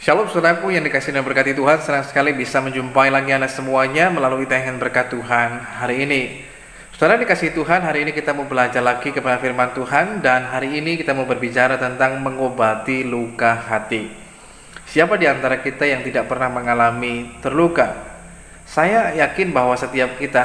Shalom saudaraku yang dikasihi dan berkati Tuhan, senang sekali bisa menjumpai lagi Anda semuanya melalui tayangan berkat Tuhan hari ini. Saudara dikasihi Tuhan, hari ini kita mau belajar lagi kepada firman Tuhan, dan hari ini kita mau berbicara tentang mengobati luka hati. Siapa di antara kita yang tidak pernah mengalami terluka? Saya yakin bahwa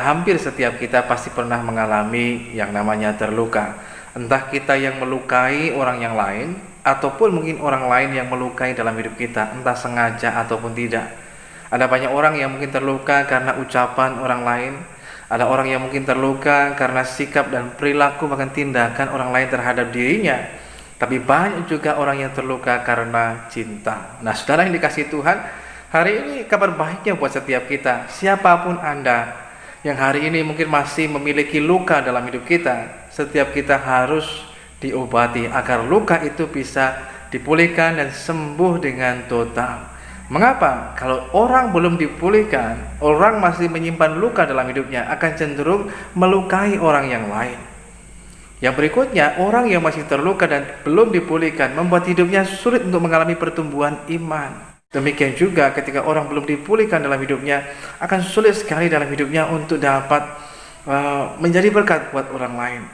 hampir setiap kita pasti pernah mengalami yang namanya terluka. Entah kita yang melukai orang yang lain, ataupun mungkin orang lain yang melukai dalam hidup kita, entah sengaja ataupun tidak. Ada banyak orang yang mungkin terluka karena ucapan orang lain. Ada orang yang mungkin terluka karena sikap dan perilaku bahkan tindakan orang lain terhadap dirinya. Tapi banyak juga orang yang terluka karena cinta. Nah, saudara yang dikasihi Tuhan, hari ini kabar baiknya buat setiap kita, siapapun Anda yang hari ini mungkin masih memiliki luka dalam hidup kita, setiap kita harus diobati agar luka itu bisa dipulihkan dan sembuh dengan total. Mengapa? Kalau orang belum dipulihkan, orang masih menyimpan luka dalam hidupnya, akan cenderung melukai orang yang lain. Yang berikutnya, orang yang masih terluka dan belum dipulihkan membuat hidupnya sulit untuk mengalami pertumbuhan iman. Demikian juga ketika orang belum dipulihkan dalam hidupnya, akan sulit sekali dalam hidupnya untuk dapat menjadi berkat buat orang lain.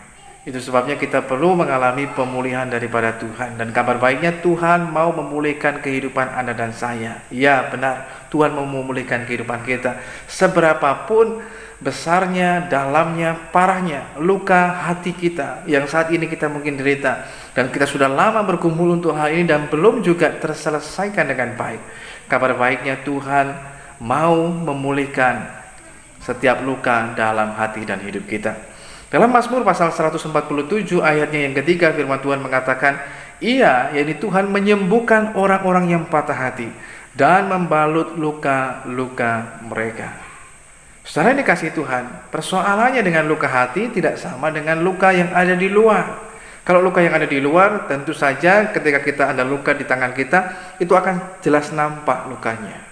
Itu sebabnya kita perlu mengalami pemulihan daripada Tuhan. Dan kabar baiknya, Tuhan mau memulihkan kehidupan Anda dan saya. Ya benar, Tuhan mau memulihkan kehidupan kita. Seberapapun besarnya, dalamnya, parahnya luka hati kita yang saat ini kita mungkin derita, dan kita sudah lama bergumul untuk hal ini dan belum juga terselesaikan dengan baik. Kabar baiknya, Tuhan mau memulihkan setiap luka dalam hati dan hidup kita. Dalam Mazmur pasal 147 ayatnya yang ketiga, firman Tuhan mengatakan, Ia, yaitu Tuhan, menyembuhkan orang-orang yang patah hati dan membalut luka-luka mereka. Saudara yang dikasihi Tuhan, persoalannya dengan luka hati tidak sama dengan luka yang ada di luar. Kalau luka yang ada di luar, tentu saja ketika kita ada luka di tangan kita, itu akan jelas nampak lukanya.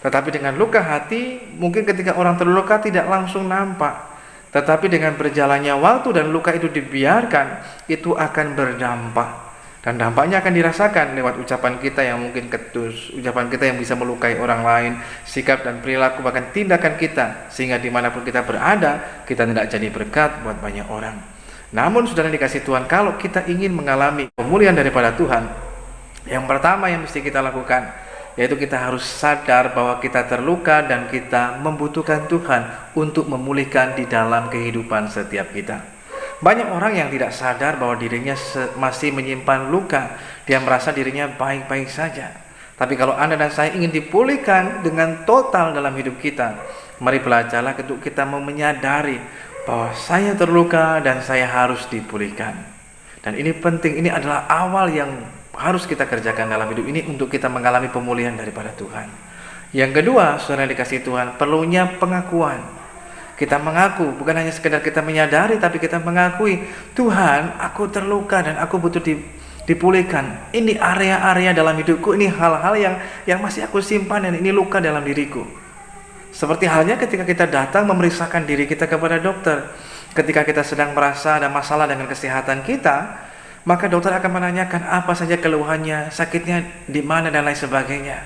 Tetapi dengan luka hati, mungkin ketika orang terluka tidak langsung nampak. Tetapi dengan berjalannya waktu dan luka itu dibiarkan, itu akan berdampak. Dan dampaknya akan dirasakan lewat ucapan kita yang mungkin ketus, ucapan kita yang bisa melukai orang lain, sikap dan perilaku bahkan tindakan kita, sehingga dimanapun kita berada, kita tidak jadi berkat buat banyak orang. Namun saudara dikasih Tuhan, kalau kita ingin mengalami pemulihan daripada Tuhan, yang pertama yang mesti kita lakukan, yaitu kita harus sadar bahwa kita terluka dan kita membutuhkan Tuhan untuk memulihkan di dalam kehidupan setiap kita. Banyak orang yang tidak sadar bahwa dirinya masih menyimpan luka. Dia merasa dirinya baik-baik saja. Tapi kalau Anda dan saya ingin dipulihkan dengan total dalam hidup kita, mari belajarlah untuk kita menyadari bahwa saya terluka dan saya harus dipulihkan. Dan ini penting, ini adalah awal yang harus kita kerjakan dalam hidup ini untuk kita mengalami pemulihan daripada Tuhan. Yang kedua, saudara dikasih Tuhan, perlunya pengakuan. Kita mengaku, bukan hanya sekedar kita menyadari, tapi kita mengakui, Tuhan, aku terluka dan aku butuh dipulihkan. Ini area-area dalam hidupku, ini hal-hal yang masih aku simpan dan ini luka dalam diriku. Seperti halnya ketika kita datang memeriksakan diri kita kepada dokter. Ketika kita sedang merasa ada masalah dengan kesehatan kita, maka dokter akan menanyakan apa saja keluhannya, sakitnya di mana dan lain sebagainya.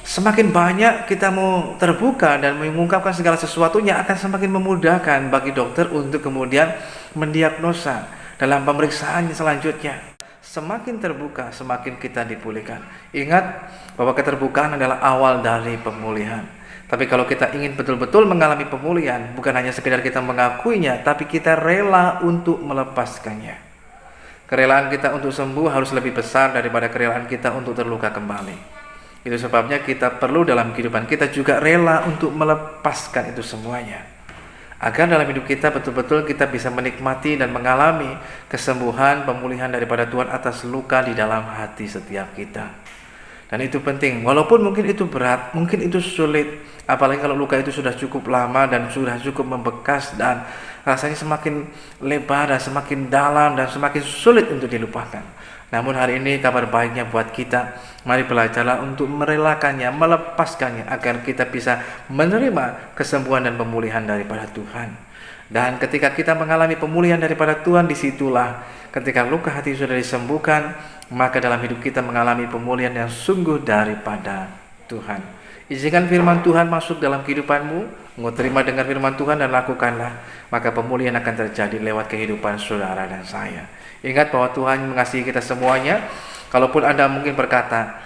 Semakin banyak kita mau terbuka dan mengungkapkan segala sesuatunya, akan semakin memudahkan bagi dokter untuk kemudian mendiagnosa dalam pemeriksaan selanjutnya. Semakin terbuka, semakin kita dipulihkan. Ingat bahwa keterbukaan adalah awal dari pemulihan. Tapi kalau kita ingin betul-betul mengalami pemulihan, bukan hanya sekedar kita mengakuinya, tapi kita rela untuk melepaskannya. Kerelaan kita untuk sembuh harus lebih besar daripada kerelaan kita untuk terluka kembali. Itu sebabnya kita perlu dalam kehidupan kita juga rela untuk melepaskan itu semuanya, agar dalam hidup kita betul-betul kita bisa menikmati dan mengalami kesembuhan, pemulihan daripada Tuhan atas luka di dalam hati setiap kita. Dan itu penting, walaupun mungkin itu berat, mungkin itu sulit, apalagi kalau luka itu sudah cukup lama dan sudah cukup membekas dan rasanya semakin lebar dan semakin dalam dan semakin sulit untuk dilupakan. Namun hari ini kabar baiknya buat kita, mari belajarlah untuk merelakannya, melepaskannya, agar kita bisa menerima kesembuhan dan pemulihan daripada Tuhan. Dan ketika kita mengalami pemulihan daripada Tuhan, disitulah ketika luka hati sudah disembuhkan, maka dalam hidup kita mengalami pemulihan yang sungguh daripada Tuhan. Izinkan firman Tuhan masuk dalam kehidupanmu, engkau terima dengar firman Tuhan dan lakukanlah, maka pemulihan akan terjadi lewat kehidupan saudara dan saya. Ingat bahwa Tuhan mengasihi kita semuanya. Kalaupun Anda mungkin berkata,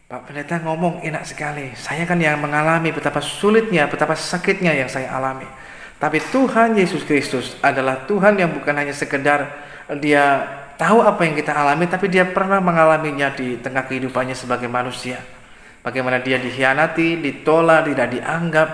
Pak Pendeta ngomong enak sekali, saya kan yang mengalami betapa sulitnya, betapa sakitnya yang saya alami. Tapi Tuhan Yesus Kristus adalah Tuhan yang bukan hanya sekedar Dia tahu apa yang kita alami, tapi Dia pernah mengalaminya di tengah kehidupannya sebagai manusia. Bagaimana Dia dikhianati, ditolak, tidak dianggap.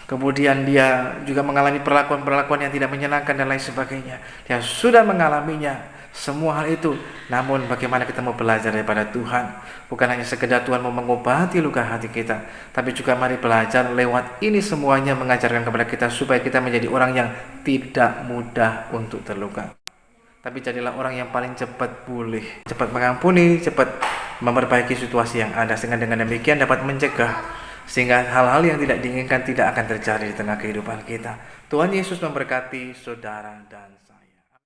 Kemudian Dia juga mengalami perlakuan-perlakuan yang tidak menyenangkan dan lain sebagainya. Dia sudah mengalaminya semua hal itu. Namun bagaimana kita mau belajar daripada Tuhan? Bukan hanya sekedar Tuhan mau mengobati luka hati kita, tapi juga mari belajar lewat ini semuanya mengajarkan kepada kita supaya kita menjadi orang yang tidak mudah untuk terluka. Tapi jadilah orang yang paling cepat pulih, cepat mengampuni, cepat memperbaiki situasi yang ada, sehingga dengan demikian dapat mencegah sehingga hal-hal yang tidak diinginkan tidak akan terjadi di tengah kehidupan kita. Tuhan Yesus memberkati saudara dan saya.